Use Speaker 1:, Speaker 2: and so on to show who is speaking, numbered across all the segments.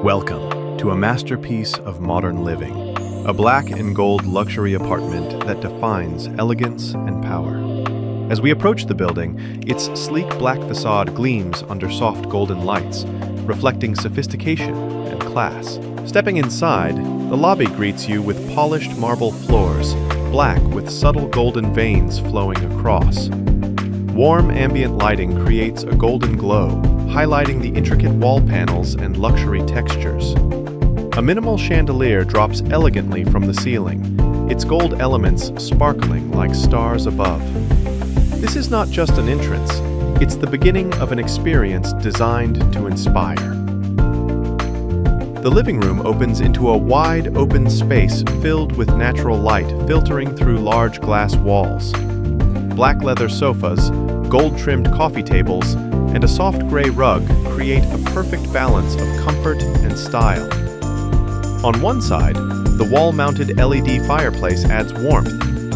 Speaker 1: Welcome to a masterpiece of modern living, a black and gold luxury apartment that defines elegance and power. As we approach the building, its sleek black facade gleams under soft golden lights, reflecting sophistication and class. Stepping inside, the lobby greets you with polished marble floors, black with subtle golden veins flowing across. Warm ambient lighting creates a golden glow, highlighting the intricate wall panels and luxury textures. A minimal chandelier drops elegantly from the ceiling, its gold elements sparkling like stars above. This is not just an entrance, it's the beginning of an experience designed to inspire. The living room opens into a wide open space filled with natural light filtering through large glass walls. Black leather sofas, gold-trimmed coffee tables, and a soft gray rug create a perfect balance of comfort and style. On one side, the wall-mounted LED fireplace adds warmth,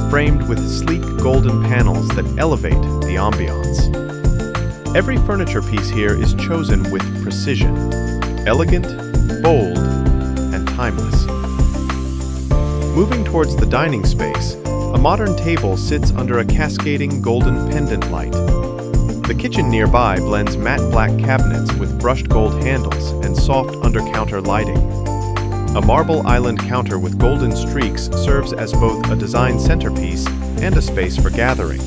Speaker 1: framed with sleek golden panels that elevate the ambiance. Every furniture piece here is chosen with precision, elegant, bold, and timeless. Moving towards the dining space, a modern table sits under a cascading golden pendant light. The kitchen nearby blends matte black cabinets with brushed gold handles and soft under-counter lighting. A marble island counter with golden streaks serves as both a design centerpiece and a space for gathering.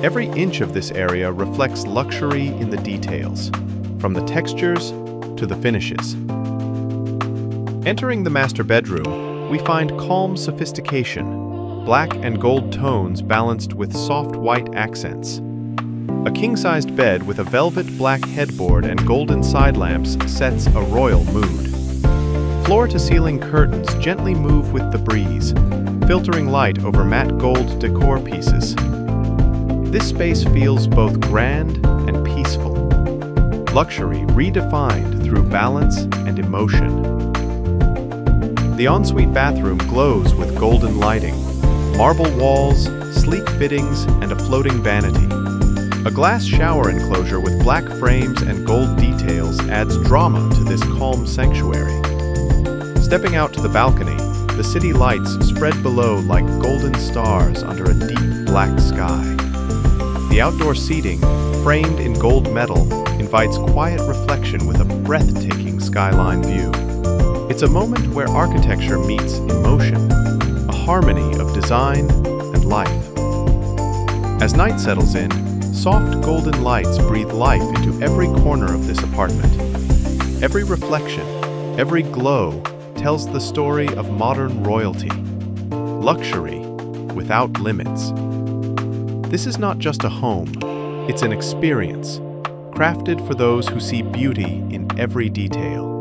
Speaker 1: Every inch of this area reflects luxury in the details, from the textures to the finishes. Entering the master bedroom, we find calm sophistication, black and gold tones balanced with soft white accents. A king-sized bed with a velvet black headboard and golden side lamps sets a royal mood. Floor-to-ceiling curtains gently move with the breeze, filtering light over matte gold decor pieces. This space feels both grand and peaceful. Luxury redefined through balance and emotion. The ensuite bathroom glows with golden lighting, marble walls, sleek fittings, and a floating vanity. A glass shower enclosure with black frames and gold details adds drama to this calm sanctuary. Stepping out to the balcony, the city lights spread below like golden stars under a deep black sky. The outdoor seating, framed in gold metal, invites quiet reflection with a breathtaking skyline view. It's a moment where architecture meets emotion, a harmony of design and life. As night settles in, soft golden lights breathe life into every corner of this apartment. Every reflection, every glow, tells the story of modern royalty. Luxury without limits. This is not just a home, it's an experience, crafted for those who see beauty in every detail.